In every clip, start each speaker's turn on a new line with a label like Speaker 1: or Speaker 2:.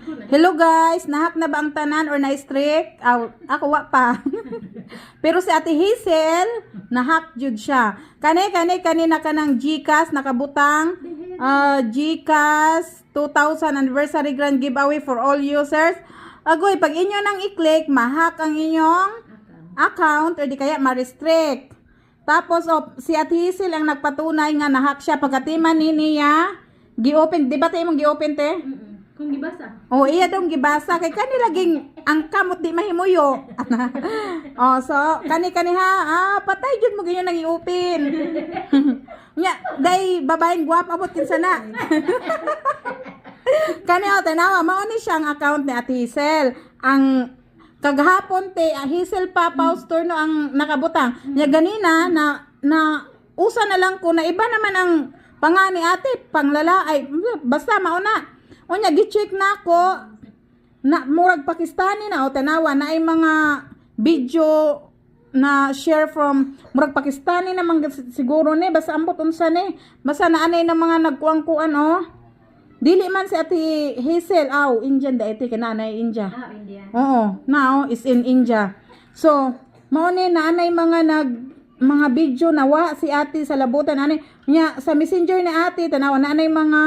Speaker 1: Hello guys, nahak na ba ang tanan or na-streak? Ako wa pa. Pero si Ate Hazel, nahak jud siya. Kanina ka ng GCash nakabutang GCash 2000 anniversary grand giveaway for all users. Agoy, pag inyo nang i-click, mahak ang inyong account or di kaya ma-restrict. Tapos si Ate Hazel ang nagpatunay nga nahak siya pagkatiman ni niya gi-open. Di ba tayo mong gi-open te?
Speaker 2: Kung gibasa.
Speaker 1: Oh, iya dong gibasa kay kani laging ang kamot di mahimuyo. So kani ha, patay jud mo ganyan nang i-open. Nya, day babaeng guwap abot kinsa na. Kani tanawa mao ni siya ang account ni Ate Hazel. Ang kagahapon te Hazel Papaw Store no ang nakabutang. Nya ganina na usa na lang ko na iba naman ang pangani ate panglala ay basta mao na. Onya gi-check na ako na murag Pakistani na o tanawa na ay mga video na share from murag Pakistani na siguro ni basta ambot unsa ni basta na anay na mga nagkuang-kuan dili man si Ate Hazel Indian da ite kananay India.
Speaker 2: India.
Speaker 1: Oo, now is in India. So mao ni na anay mga video na wa si ate sa labutan ani nya sa messenger ni ate tanawa na anay mga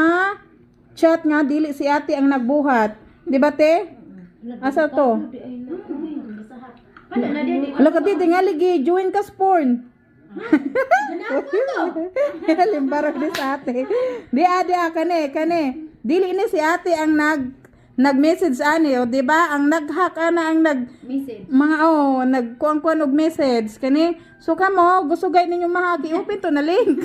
Speaker 1: chat nga dili si ate ang nagbuhat. Di ba te? Asa to? Hala ka te, tingali gi-join ka porn. Limbarag di sa ate. Di kane. Dili ni si ate ang nag-message ani o di ba? Ang nag-hack ana ang
Speaker 2: message.
Speaker 1: Mga nagkuang-kuan og message kani. So kamo gusto gay ninyo mahagi open to na link.